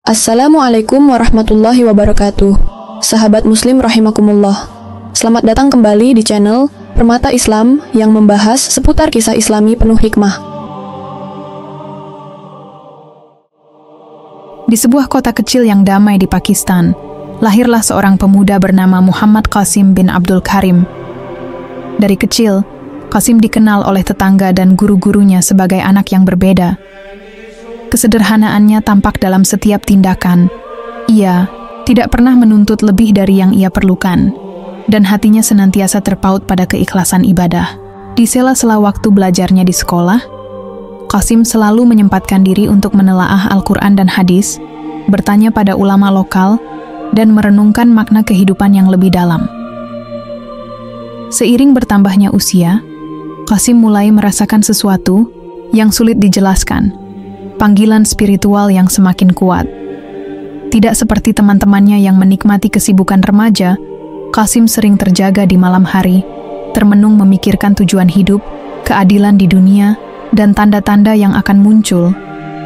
Assalamualaikum warahmatullahi wabarakatuh. Sahabat muslim rahimakumullah. Selamat datang kembali di channel Permata Islam yang membahas seputar kisah islami penuh hikmah. Di sebuah kota kecil yang damai di Pakistan, lahirlah seorang pemuda bernama Muhammad Qasim bin Abdul Karim. Dari kecil, Qasim dikenal oleh tetangga dan guru-gurunya sebagai anak yang berbeda. Kesederhanaannya tampak dalam setiap tindakan. Ia tidak pernah menuntut lebih dari yang ia perlukan, dan hatinya senantiasa terpaut pada keikhlasan ibadah. Di sela-sela waktu belajarnya di sekolah, Qasim selalu menyempatkan diri untuk menelaah Al-Quran dan hadis, bertanya pada ulama lokal, dan merenungkan makna kehidupan yang lebih dalam. Seiring bertambahnya usia, Qasim mulai merasakan sesuatu yang sulit dijelaskan. Panggilan spiritual yang semakin kuat. Tidak seperti teman-temannya yang menikmati kesibukan remaja, Qasim sering terjaga di malam hari, termenung memikirkan tujuan hidup, keadilan di dunia, dan tanda-tanda yang akan muncul.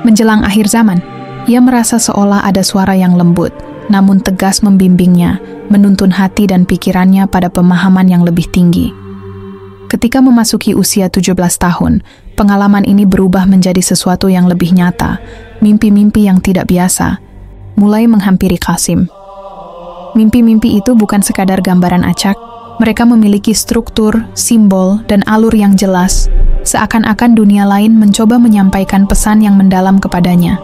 Menjelang akhir zaman, ia merasa seolah ada suara yang lembut, namun tegas membimbingnya, menuntun hati dan pikirannya pada pemahaman yang lebih tinggi. Ketika memasuki usia 17 tahun, pengalaman ini berubah menjadi sesuatu yang lebih nyata. Mimpi-mimpi yang tidak biasa mulai menghampiri Qasim. Mimpi-mimpi itu bukan sekadar gambaran acak, mereka memiliki struktur, simbol, dan alur yang jelas, seakan-akan dunia lain mencoba menyampaikan pesan yang mendalam kepadanya.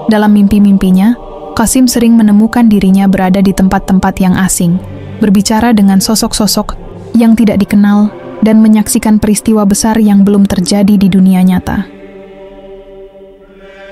Dalam mimpi-mimpinya, Qasim sering menemukan dirinya berada di tempat-tempat yang asing, berbicara dengan sosok-sosok yang tidak dikenal, dan menyaksikan peristiwa besar yang belum terjadi di dunia nyata.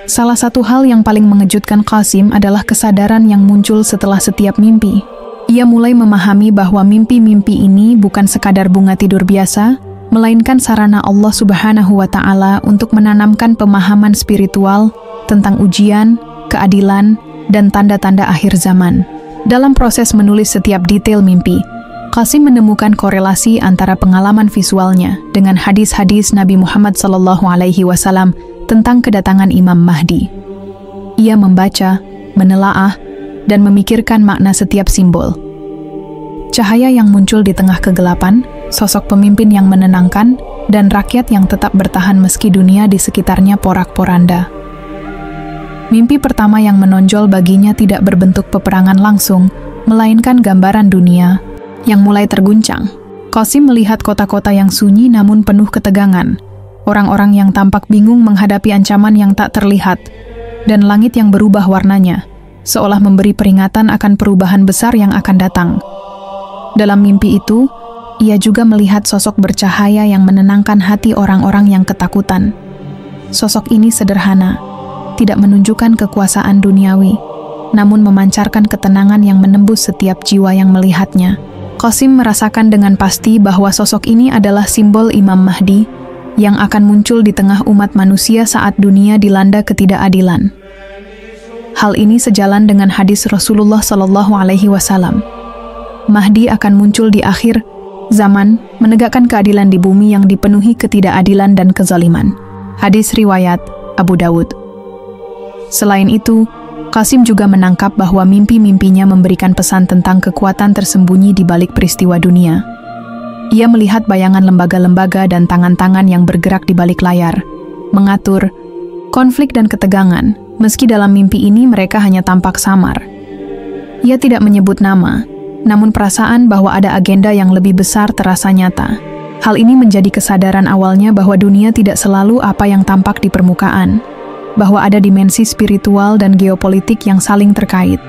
Salah satu hal yang paling mengejutkan Qasim adalah kesadaran yang muncul setelah setiap mimpi. Ia mulai memahami bahwa mimpi-mimpi ini bukan sekadar bunga tidur biasa, melainkan sarana Allah Subhanahu wa Ta'ala untuk menanamkan pemahaman spiritual tentang ujian, keadilan, dan tanda-tanda akhir zaman. Dalam proses menulis setiap detail mimpi, Qasim menemukan korelasi antara pengalaman visualnya dengan hadis-hadis Nabi Muhammad SAW tentang kedatangan Imam Mahdi. Ia membaca, menelaah, dan memikirkan makna setiap simbol. Cahaya yang muncul di tengah kegelapan, sosok pemimpin yang menenangkan, dan rakyat yang tetap bertahan meski dunia di sekitarnya porak-poranda. Mimpi pertama yang menonjol baginya tidak berbentuk peperangan langsung, melainkan gambaran dunia yang mulai terguncang. Qasim melihat kota-kota yang sunyi namun penuh ketegangan, orang-orang yang tampak bingung menghadapi ancaman yang tak terlihat, dan langit yang berubah warnanya, seolah memberi peringatan akan perubahan besar yang akan datang. Dalam mimpi itu, ia juga melihat sosok bercahaya yang menenangkan hati orang-orang yang ketakutan. Sosok ini sederhana, tidak menunjukkan kekuasaan duniawi, namun memancarkan ketenangan yang menembus setiap jiwa yang melihatnya. Qasim merasakan dengan pasti bahwa sosok ini adalah simbol Imam Mahdi yang akan muncul di tengah umat manusia saat dunia dilanda ketidakadilan. Hal ini sejalan dengan hadis Rasulullah SAW. Mahdi akan muncul di akhir zaman, menegakkan keadilan di bumi yang dipenuhi ketidakadilan dan kezaliman. Hadis riwayat Abu Dawud. Selain itu, Qasim juga menangkap bahwa mimpi-mimpinya memberikan pesan tentang kekuatan tersembunyi di balik peristiwa dunia. Ia melihat bayangan lembaga-lembaga dan tangan-tangan yang bergerak di balik layar, mengatur konflik dan ketegangan, meski dalam mimpi ini mereka hanya tampak samar. Ia tidak menyebut nama, namun perasaan bahwa ada agenda yang lebih besar terasa nyata. Hal ini menjadi kesadaran awalnya bahwa dunia tidak selalu apa yang tampak di permukaan, bahwa ada dimensi spiritual dan geopolitik yang saling terkait.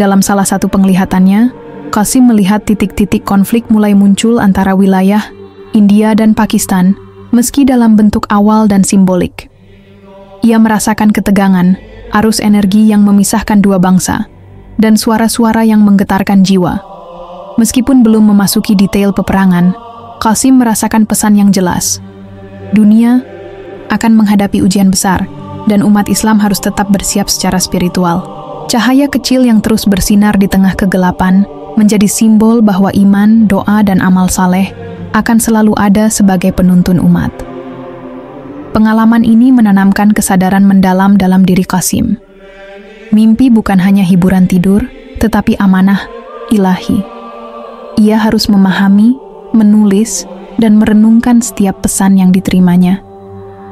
Dalam salah satu penglihatannya, Qasim melihat titik-titik konflik mulai muncul antara wilayah India dan Pakistan, meski dalam bentuk awal dan simbolik. Ia merasakan ketegangan, arus energi yang memisahkan dua bangsa, dan suara-suara yang menggetarkan jiwa. Meskipun belum memasuki detail peperangan, Qasim merasakan pesan yang jelas. Dunia akan menghadapi ujian besar, dan umat Islam harus tetap bersiap secara spiritual. Cahaya kecil yang terus bersinar di tengah kegelapan menjadi simbol bahwa iman, doa, dan amal saleh akan selalu ada sebagai penuntun umat. Pengalaman ini menanamkan kesadaran mendalam dalam diri Qasim. Mimpi bukan hanya hiburan tidur, tetapi amanah ilahi. Ia harus memahami, menulis, dan merenungkan setiap pesan yang diterimanya.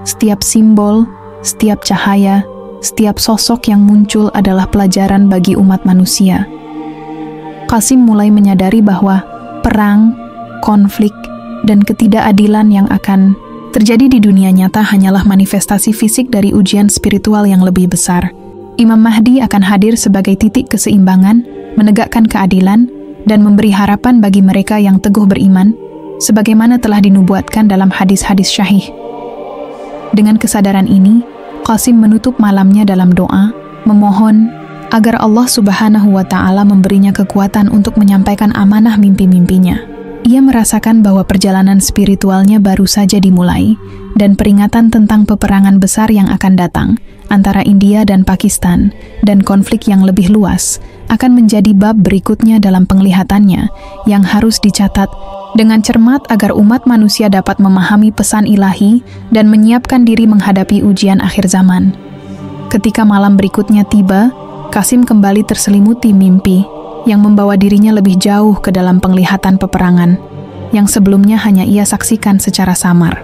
Setiap simbol, setiap cahaya, setiap sosok yang muncul adalah pelajaran bagi umat manusia. Qasim mulai menyadari bahwa perang, konflik, dan ketidakadilan yang akan terjadi di dunia nyata hanyalah manifestasi fisik dari ujian spiritual yang lebih besar. Imam Mahdi akan hadir sebagai titik keseimbangan, menegakkan keadilan, dan memberi harapan bagi mereka yang teguh beriman, sebagaimana telah dinubuatkan dalam hadis-hadis syahih. Dengan kesadaran ini, Qasim menutup malamnya dalam doa, memohon agar Allah Subhanahu wa Ta'ala memberinya kekuatan untuk menyampaikan amanah mimpi-mimpinya. Ia merasakan bahwa perjalanan spiritualnya baru saja dimulai, dan peringatan tentang peperangan besar yang akan datang antara India dan Pakistan, dan konflik yang lebih luas, akan menjadi bab berikutnya dalam penglihatannya yang harus dicatat dengan cermat agar umat manusia dapat memahami pesan ilahi dan menyiapkan diri menghadapi ujian akhir zaman. Ketika malam berikutnya tiba, Qasim kembali terselimuti mimpi yang membawa dirinya lebih jauh ke dalam penglihatan peperangan yang sebelumnya hanya ia saksikan secara samar.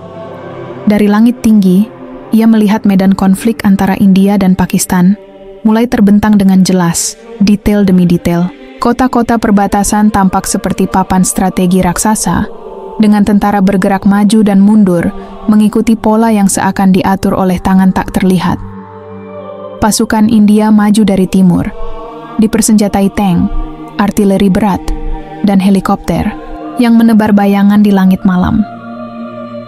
Dari langit tinggi, ia melihat medan konflik antara India dan Pakistan mulai terbentang dengan jelas, detail demi detail. Kota-kota perbatasan tampak seperti papan strategi raksasa, dengan tentara bergerak maju dan mundur, mengikuti pola yang seakan diatur oleh tangan tak terlihat. Pasukan India maju dari timur, dipersenjatai tank, artileri berat, dan helikopter yang menebar bayangan di langit malam.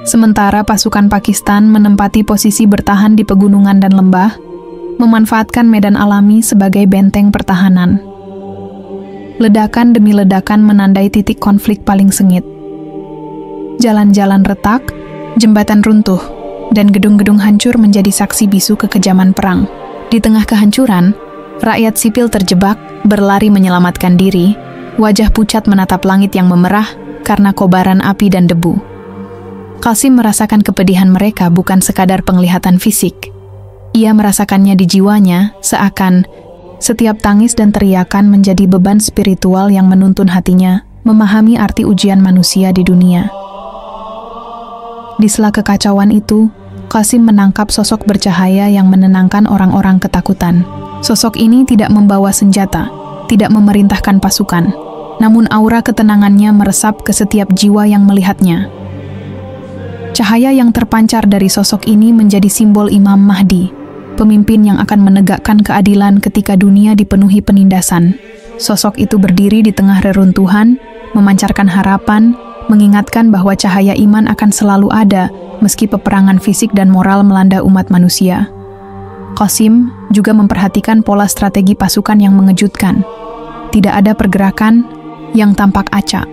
Sementara pasukan Pakistan menempati posisi bertahan di pegunungan dan lembah, memanfaatkan medan alami sebagai benteng pertahanan. Ledakan demi ledakan menandai titik konflik paling sengit. Jalan-jalan retak, jembatan runtuh, dan gedung-gedung hancur menjadi saksi bisu kekejaman perang. Di tengah kehancuran, rakyat sipil terjebak, berlari menyelamatkan diri, wajah pucat menatap langit yang memerah karena kobaran api dan debu. Qasim merasakan kepedihan mereka bukan sekadar penglihatan fisik. Ia merasakannya di jiwanya, seakan setiap tangis dan teriakan menjadi beban spiritual yang menuntun hatinya memahami arti ujian manusia di dunia. Di sela kekacauan itu, Qasim menangkap sosok bercahaya yang menenangkan orang-orang ketakutan. Sosok ini tidak membawa senjata, tidak memerintahkan pasukan, namun aura ketenangannya meresap ke setiap jiwa yang melihatnya. Cahaya yang terpancar dari sosok ini menjadi simbol Imam Mahdi, pemimpin yang akan menegakkan keadilan ketika dunia dipenuhi penindasan. Sosok itu berdiri di tengah reruntuhan, memancarkan harapan, mengingatkan bahwa cahaya iman akan selalu ada meski peperangan fisik dan moral melanda umat manusia. Qasim juga memperhatikan pola strategi pasukan yang mengejutkan. Tidak ada pergerakan yang tampak acak.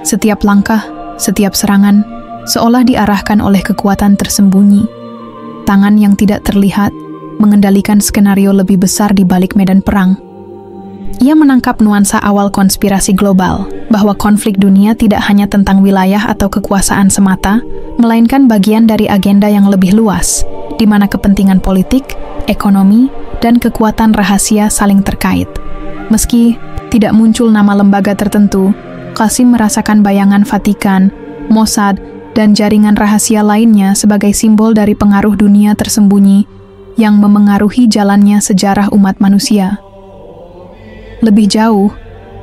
Setiap langkah, setiap serangan, seolah diarahkan oleh kekuatan tersembunyi. Tangan yang tidak terlihat mengendalikan skenario lebih besar di balik medan perang. Ia menangkap nuansa awal konspirasi global, bahwa konflik dunia tidak hanya tentang wilayah atau kekuasaan semata, melainkan bagian dari agenda yang lebih luas, di mana kepentingan politik, ekonomi, dan kekuatan rahasia saling terkait. Meski tidak muncul nama lembaga tertentu, Qasim merasakan bayangan Vatikan, Mossad, dan jaringan rahasia lainnya sebagai simbol dari pengaruh dunia tersembunyi yang memengaruhi jalannya sejarah umat manusia. Lebih jauh,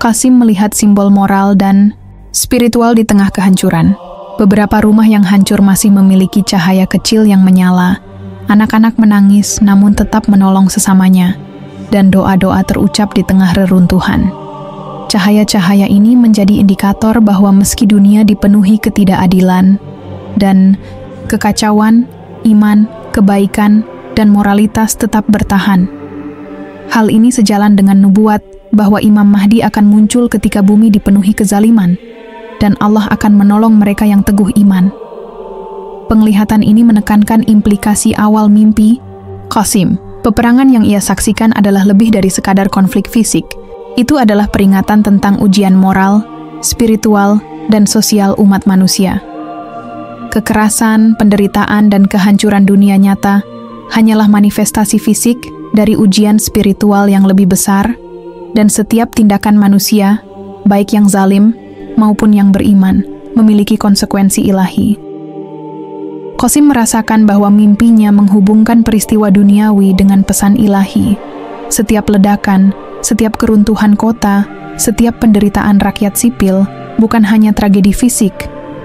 Qasim melihat simbol moral dan spiritual di tengah kehancuran. Beberapa rumah yang hancur masih memiliki cahaya kecil yang menyala. Anak-anak menangis namun tetap menolong sesamanya, dan doa-doa terucap di tengah reruntuhan. Cahaya-cahaya ini menjadi indikator bahwa meski dunia dipenuhi ketidakadilan dan kekacauan, iman, kebaikan, dan moralitas tetap bertahan. Hal ini sejalan dengan nubuat bahwa Imam Mahdi akan muncul ketika bumi dipenuhi kezaliman, dan Allah akan menolong mereka yang teguh iman. Penglihatan ini menekankan implikasi awal mimpi Qasim. Peperangan yang ia saksikan adalah lebih dari sekadar konflik fisik. Itu adalah peringatan tentang ujian moral, spiritual, dan sosial umat manusia. Kekerasan, penderitaan, dan kehancuran dunia nyata hanyalah manifestasi fisik dari ujian spiritual yang lebih besar, dan setiap tindakan manusia, baik yang zalim maupun yang beriman, memiliki konsekuensi ilahi. Qasim merasakan bahwa mimpinya menghubungkan peristiwa duniawi dengan pesan ilahi. Setiap ledakan, setiap keruntuhan kota, setiap penderitaan rakyat sipil bukan hanya tragedi fisik,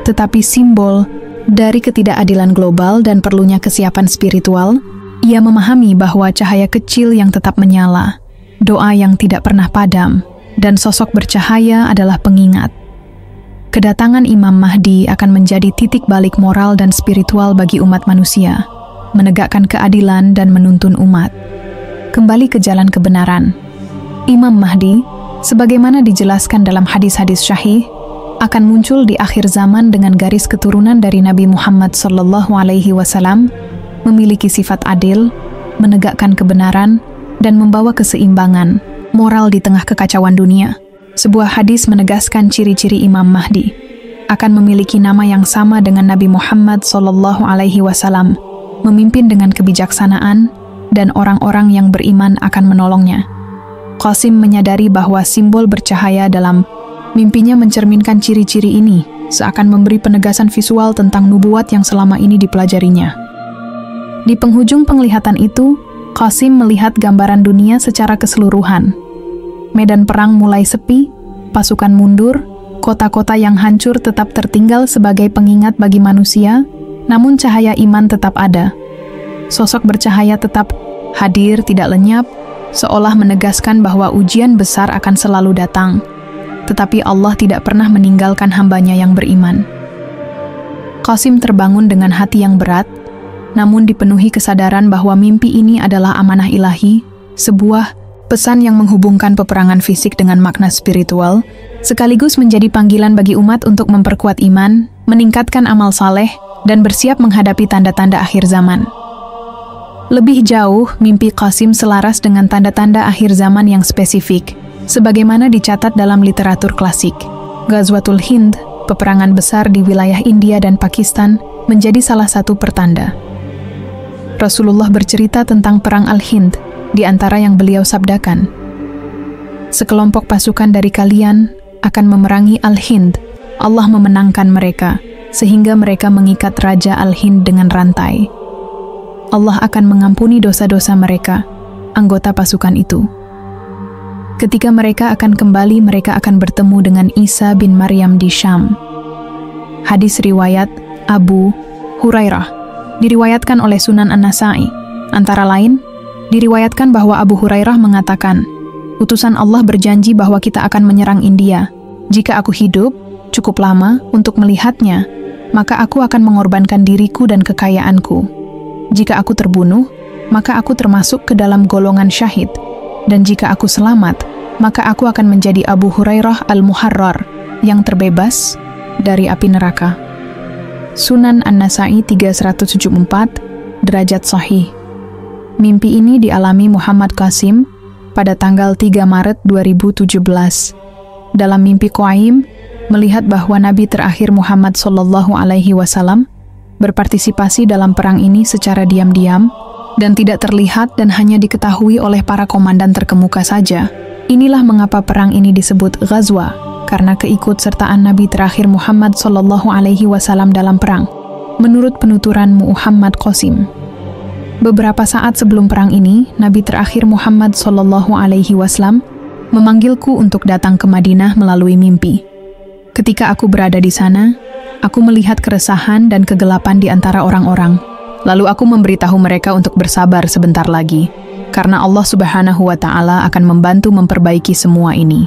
tetapi simbol dari ketidakadilan global dan perlunya kesiapan spiritual. Ia memahami bahwa cahaya kecil yang tetap menyala, doa yang tidak pernah padam, dan sosok bercahaya adalah pengingat. Kedatangan Imam Mahdi akan menjadi titik balik moral dan spiritual bagi umat manusia, menegakkan keadilan dan menuntun umat kembali ke jalan kebenaran. Imam Mahdi, sebagaimana dijelaskan dalam hadis-hadis syahih, akan muncul di akhir zaman dengan garis keturunan dari Nabi Muhammad SAW, memiliki sifat adil, menegakkan kebenaran, dan membawa keseimbangan moral di tengah kekacauan dunia. Sebuah hadis menegaskan ciri-ciri Imam Mahdi akan memiliki nama yang sama dengan Nabi Muhammad SAW, memimpin dengan kebijaksanaan, dan orang-orang yang beriman akan menolongnya. Qasim menyadari bahwa simbol bercahaya dalam mimpinya mencerminkan ciri-ciri ini, seakan memberi penegasan visual tentang nubuat yang selama ini dipelajarinya. Di penghujung penglihatan itu, Qasim melihat gambaran dunia secara keseluruhan. Medan perang mulai sepi, pasukan mundur, kota-kota yang hancur tetap tertinggal sebagai pengingat bagi manusia, namun cahaya iman tetap ada. Sosok bercahaya tetap hadir, tidak lenyap, seolah menegaskan bahwa ujian besar akan selalu datang. Tetapi Allah tidak pernah meninggalkan hambanya yang beriman. Qasim terbangun dengan hati yang berat, namun dipenuhi kesadaran bahwa mimpi ini adalah amanah ilahi, sebuah pesan yang menghubungkan peperangan fisik dengan makna spiritual, sekaligus menjadi panggilan bagi umat untuk memperkuat iman, meningkatkan amal saleh, dan bersiap menghadapi tanda-tanda akhir zaman. Lebih jauh, mimpi Qasim selaras dengan tanda-tanda akhir zaman yang spesifik, sebagaimana dicatat dalam literatur klasik. Ghazwatul Hind, peperangan besar di wilayah India dan Pakistan, menjadi salah satu pertanda. Rasulullah bercerita tentang perang Al-Hind, di antara yang beliau sabdakan, "Sekelompok pasukan dari kalian akan memerangi Al-Hind. Allah memenangkan mereka, sehingga mereka mengikat Raja Al-Hind dengan rantai. Allah akan mengampuni dosa-dosa mereka, anggota pasukan itu. Ketika mereka akan kembali, mereka akan bertemu dengan Isa bin Maryam di Syam." Hadis riwayat Abu Hurairah diriwayatkan oleh Sunan An-Nasa'i. Antara lain, diriwayatkan bahwa Abu Hurairah mengatakan, "Utusan Allah berjanji bahwa kita akan menyerang India. Jika aku hidup cukup lama untuk melihatnya, maka aku akan mengorbankan diriku dan kekayaanku. Jika aku terbunuh, maka aku termasuk ke dalam golongan syahid. Dan jika aku selamat, maka aku akan menjadi Abu Hurairah al-Muharrar, yang terbebas dari api neraka." Sunan An-Nasa'i 3174, derajat sahih. Mimpi ini dialami Muhammad Qasim pada tanggal 3 Maret 2017. Dalam mimpi Qaim, melihat bahwa Nabi terakhir Muhammad SAW berpartisipasi dalam perang ini secara diam-diam dan tidak terlihat dan hanya diketahui oleh para komandan terkemuka saja. Inilah mengapa perang ini disebut Ghazwa, karena keikutsertaan Nabi terakhir Muhammad SAW dalam perang, menurut penuturan Muhammad Qasim. Beberapa saat sebelum perang ini, Nabi terakhir Muhammad SAW memanggilku untuk datang ke Madinah melalui mimpi. Ketika aku berada di sana, aku melihat keresahan dan kegelapan di antara orang-orang. Lalu aku memberitahu mereka untuk bersabar sebentar lagi, karena Allah Subhanahu wa Ta'ala akan membantu memperbaiki semua ini.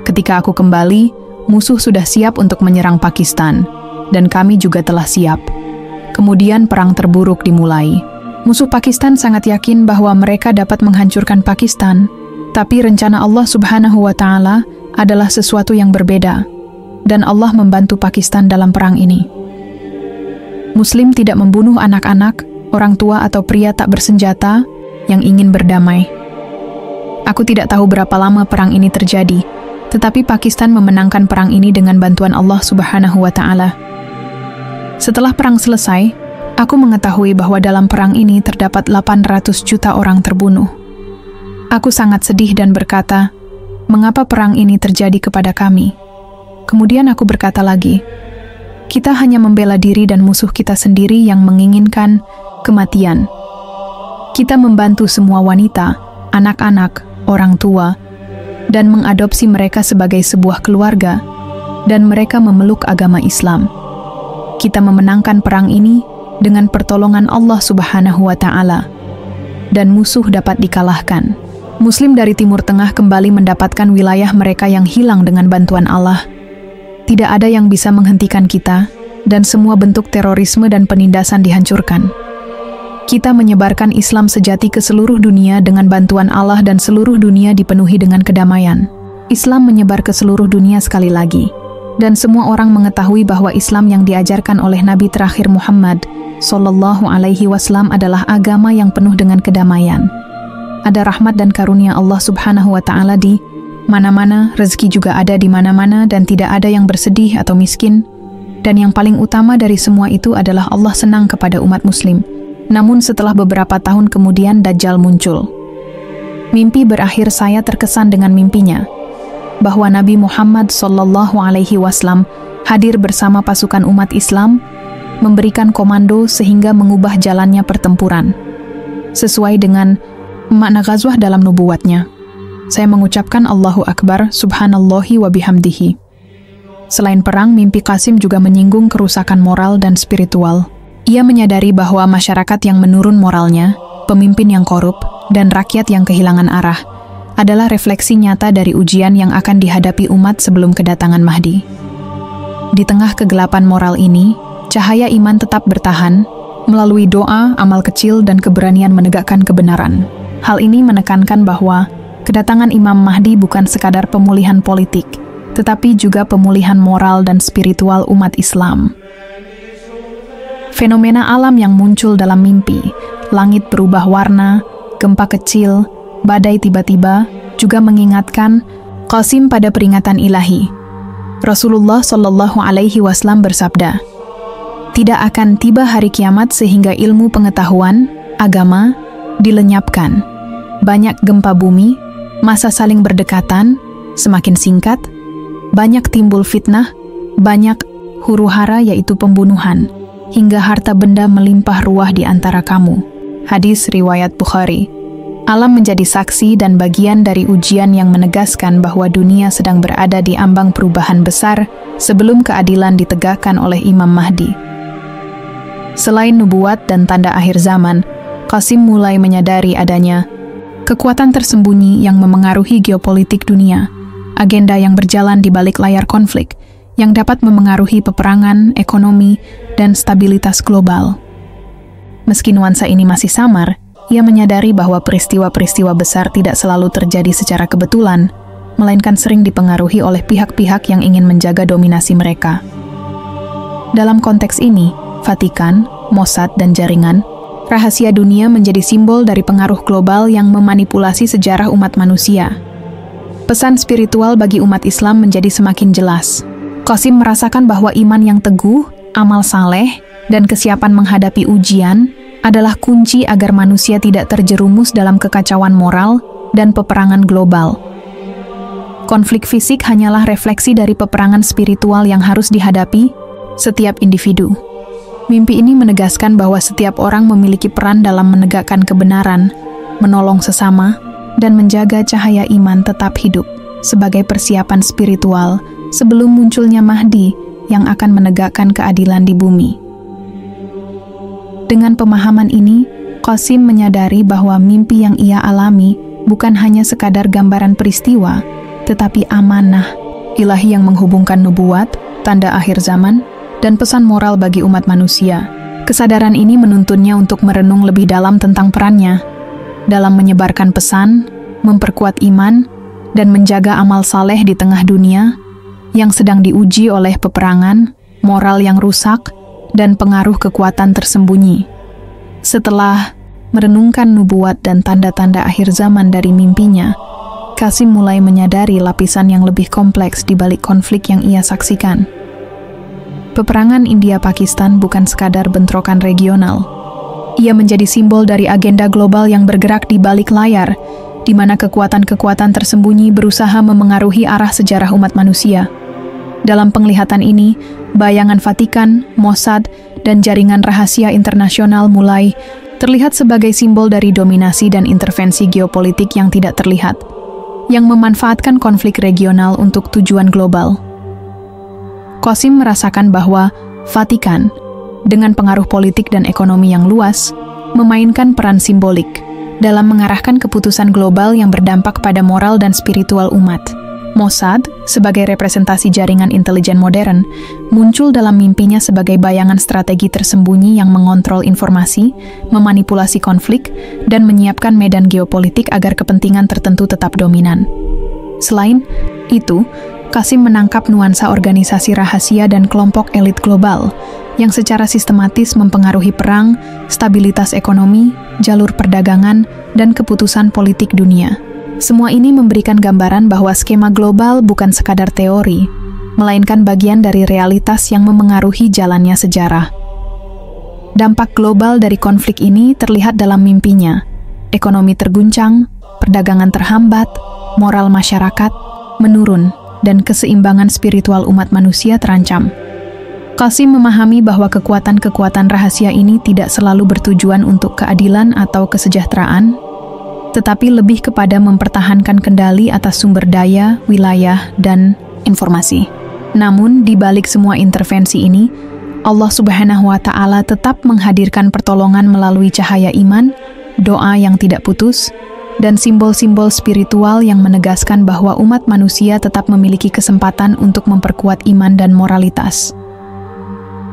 Ketika aku kembali, musuh sudah siap untuk menyerang Pakistan, dan kami juga telah siap. Kemudian perang terburuk dimulai. Musuh Pakistan sangat yakin bahwa mereka dapat menghancurkan Pakistan, tapi rencana Allah Subhanahu wa Ta'ala adalah sesuatu yang berbeda, dan Allah membantu Pakistan dalam perang ini. Muslim tidak membunuh anak-anak, orang tua atau pria tak bersenjata yang ingin berdamai. Aku tidak tahu berapa lama perang ini terjadi, tetapi Pakistan memenangkan perang ini dengan bantuan Allah Subhanahu wa Ta'ala. Setelah perang selesai, aku mengetahui bahwa dalam perang ini terdapat 800 juta orang terbunuh. Aku sangat sedih dan berkata, "Mengapa perang ini terjadi kepada kami?" Kemudian aku berkata lagi, "Kita hanya membela diri dan musuh kita sendiri yang menginginkan kematian. Kita membantu semua wanita, anak-anak, orang tua, dan mengadopsi mereka sebagai sebuah keluarga, dan mereka memeluk agama Islam. Kita memenangkan perang ini dengan pertolongan Allah Subhanahu wa Ta'ala, dan musuh dapat dikalahkan." Muslim dari Timur Tengah kembali mendapatkan wilayah mereka yang hilang dengan bantuan Allah. Tidak ada yang bisa menghentikan kita, dan semua bentuk terorisme dan penindasan dihancurkan. Kita menyebarkan Islam sejati ke seluruh dunia dengan bantuan Allah dan seluruh dunia dipenuhi dengan kedamaian. Islam menyebar ke seluruh dunia sekali lagi, dan semua orang mengetahui bahwa Islam yang diajarkan oleh Nabi terakhir Muhammad Sallallahu Alaihi Wasallam adalah agama yang penuh dengan kedamaian. Ada rahmat dan karunia Allah Subhanahu wa Ta'ala di mana-mana, rezeki juga ada di mana-mana, dan tidak ada yang bersedih atau miskin. Dan yang paling utama dari semua itu adalah Allah senang kepada umat Muslim. Namun setelah beberapa tahun kemudian Dajjal muncul. Mimpi berakhir saya terkesan dengan mimpinya, bahwa Nabi Muhammad Sallallahu Alaihi Wasallam hadir bersama pasukan umat Islam, memberikan komando sehingga mengubah jalannya pertempuran, sesuai dengan makna ghazwah dalam nubuatnya. Saya mengucapkan Allahu Akbar, Subhanallahi wa bihamdihi. Selain perang, mimpi Qasim juga menyinggung kerusakan moral dan spiritual. Ia menyadari bahwa masyarakat yang menurun moralnya, pemimpin yang korup, dan rakyat yang kehilangan arah adalah refleksi nyata dari ujian yang akan dihadapi umat sebelum kedatangan Mahdi. Di tengah kegelapan moral ini, cahaya iman tetap bertahan melalui doa, amal kecil, dan keberanian menegakkan kebenaran. Hal ini menekankan bahwa kedatangan Imam Mahdi bukan sekadar pemulihan politik, tetapi juga pemulihan moral dan spiritual umat Islam. Fenomena alam yang muncul dalam mimpi, langit berubah warna, gempa kecil, badai tiba-tiba, juga mengingatkan Qasim pada peringatan ilahi. Rasulullah Shallallahu Alaihi Wasallam bersabda, "Tidak akan tiba hari kiamat sehingga ilmu pengetahuan, agama, dilenyapkan. Banyak gempa bumi, masa saling berdekatan, semakin singkat, banyak timbul fitnah, banyak huru-hara yaitu pembunuhan, hingga harta benda melimpah ruah di antara kamu." Hadis riwayat Bukhari. Alam menjadi saksi dan bagian dari ujian yang menegaskan bahwa dunia sedang berada di ambang perubahan besar sebelum keadilan ditegakkan oleh Imam Mahdi. Selain nubuat dan tanda akhir zaman, Qasim mulai menyadari adanya kekuatan tersembunyi yang memengaruhi geopolitik dunia, agenda yang berjalan di balik layar konflik, yang dapat memengaruhi peperangan, ekonomi, dan stabilitas global. Meski nuansa ini masih samar, ia menyadari bahwa peristiwa-peristiwa besar tidak selalu terjadi secara kebetulan, melainkan sering dipengaruhi oleh pihak-pihak yang ingin menjaga dominasi mereka. Dalam konteks ini, Vatikan, Mossad, dan jaringan rahasia dunia menjadi simbol dari pengaruh global yang memanipulasi sejarah umat manusia. Pesan spiritual bagi umat Islam menjadi semakin jelas. Qasim merasakan bahwa iman yang teguh, amal saleh, dan kesiapan menghadapi ujian adalah kunci agar manusia tidak terjerumus dalam kekacauan moral dan peperangan global. Konflik fisik hanyalah refleksi dari peperangan spiritual yang harus dihadapi setiap individu. Mimpi ini menegaskan bahwa setiap orang memiliki peran dalam menegakkan kebenaran, menolong sesama, dan menjaga cahaya iman tetap hidup sebagai persiapan spiritual sebelum munculnya Mahdi yang akan menegakkan keadilan di bumi. Dengan pemahaman ini, Qasim menyadari bahwa mimpi yang ia alami bukan hanya sekadar gambaran peristiwa, tetapi amanah ilahi yang menghubungkan nubuat, tanda akhir zaman, dan pesan moral bagi umat manusia. Kesadaran ini menuntunnya untuk merenung lebih dalam tentang perannya dalam menyebarkan pesan, memperkuat iman, dan menjaga amal saleh di tengah dunia yang sedang diuji oleh peperangan, moral yang rusak, dan pengaruh kekuatan tersembunyi. Setelah merenungkan nubuat dan tanda-tanda akhir zaman dari mimpinya, Qasim mulai menyadari lapisan yang lebih kompleks di balik konflik yang ia saksikan. Peperangan India-Pakistan bukan sekadar bentrokan regional. Ia menjadi simbol dari agenda global yang bergerak di balik layar, di mana kekuatan-kekuatan tersembunyi berusaha memengaruhi arah sejarah umat manusia. Dalam penglihatan ini, bayangan Vatikan, Mossad, dan jaringan rahasia internasional mulai terlihat sebagai simbol dari dominasi dan intervensi geopolitik yang tidak terlihat, yang memanfaatkan konflik regional untuk tujuan global. Qasim merasakan bahwa Vatikan, dengan pengaruh politik dan ekonomi yang luas, memainkan peran simbolik dalam mengarahkan keputusan global yang berdampak pada moral dan spiritual umat. Mossad, sebagai representasi jaringan intelijen modern, muncul dalam mimpinya sebagai bayangan strategi tersembunyi yang mengontrol informasi, memanipulasi konflik, dan menyiapkan medan geopolitik agar kepentingan tertentu tetap dominan. Selain itu, Qasim menangkap nuansa organisasi rahasia dan kelompok elit global yang secara sistematis mempengaruhi perang, stabilitas ekonomi, jalur perdagangan, dan keputusan politik dunia. Semua ini memberikan gambaran bahwa skema global bukan sekadar teori, melainkan bagian dari realitas yang memengaruhi jalannya sejarah. Dampak global dari konflik ini terlihat dalam mimpinya. Ekonomi terguncang, perdagangan terhambat, moral masyarakat menurun, dan keseimbangan spiritual umat manusia terancam. Qasim memahami bahwa kekuatan-kekuatan rahasia ini tidak selalu bertujuan untuk keadilan atau kesejahteraan, tetapi lebih kepada mempertahankan kendali atas sumber daya, wilayah, dan informasi. Namun, di balik semua intervensi ini, Allah Subhanahu wa Ta'ala tetap menghadirkan pertolongan melalui cahaya iman, doa yang tidak putus, dan simbol-simbol spiritual yang menegaskan bahwa umat manusia tetap memiliki kesempatan untuk memperkuat iman dan moralitas.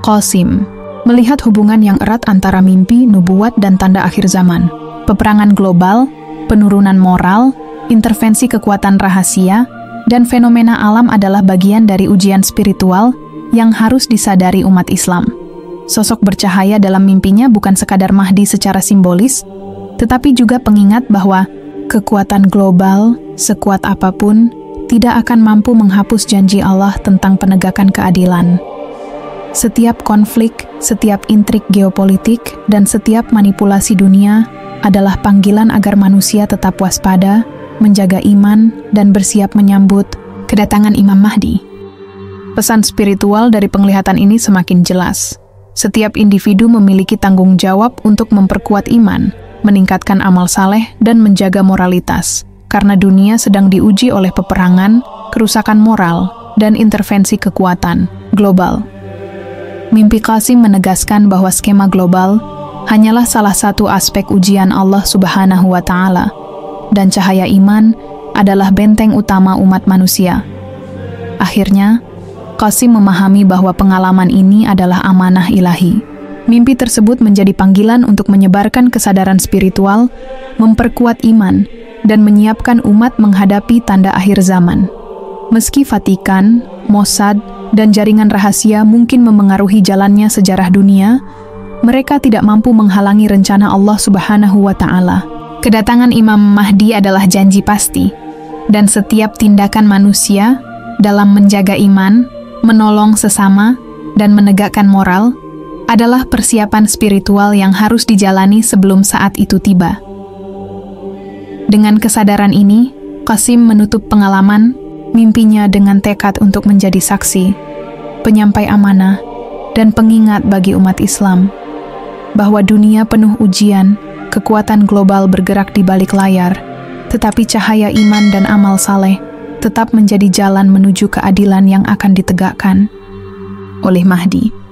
Qasim melihat hubungan yang erat antara mimpi, nubuat, dan tanda akhir zaman. Peperangan global, penurunan moral, intervensi kekuatan rahasia, dan fenomena alam adalah bagian dari ujian spiritual yang harus disadari umat Islam. Sosok bercahaya dalam mimpinya bukan sekadar Mahdi secara simbolis, tetapi juga pengingat bahwa kekuatan global, sekuat apapun, tidak akan mampu menghapus janji Allah tentang penegakan keadilan. Setiap konflik, setiap intrik geopolitik, dan setiap manipulasi dunia adalah panggilan agar manusia tetap waspada, menjaga iman, dan bersiap menyambut kedatangan Imam Mahdi. Pesan spiritual dari penglihatan ini semakin jelas. Setiap individu memiliki tanggung jawab untuk memperkuat iman, meningkatkan amal saleh, dan menjaga moralitas, karena dunia sedang diuji oleh peperangan, kerusakan moral, dan intervensi kekuatan global. Mimpi Qasim menegaskan bahwa skema global hanyalah salah satu aspek ujian Allah Subhanahu wa Ta'ala, dan cahaya iman adalah benteng utama umat manusia. Akhirnya, Qasim memahami bahwa pengalaman ini adalah amanah ilahi. Mimpi tersebut menjadi panggilan untuk menyebarkan kesadaran spiritual, memperkuat iman, dan menyiapkan umat menghadapi tanda akhir zaman. Meski Vatikan, Mossad, dan jaringan rahasia mungkin memengaruhi jalannya sejarah dunia, mereka tidak mampu menghalangi rencana Allah Subhanahu wa Ta'ala. Kedatangan Imam Mahdi adalah janji pasti, dan setiap tindakan manusia dalam menjaga iman, menolong sesama, dan menegakkan moral adalah persiapan spiritual yang harus dijalani sebelum saat itu tiba. Dengan kesadaran ini, Qasim menutup pengalaman mimpinya dengan tekad untuk menjadi saksi, penyampai amanah, dan pengingat bagi umat Islam bahwa dunia penuh ujian, kekuatan global bergerak di balik layar, tetapi cahaya iman dan amal saleh tetap menjadi jalan menuju keadilan yang akan ditegakkan oleh Mahdi.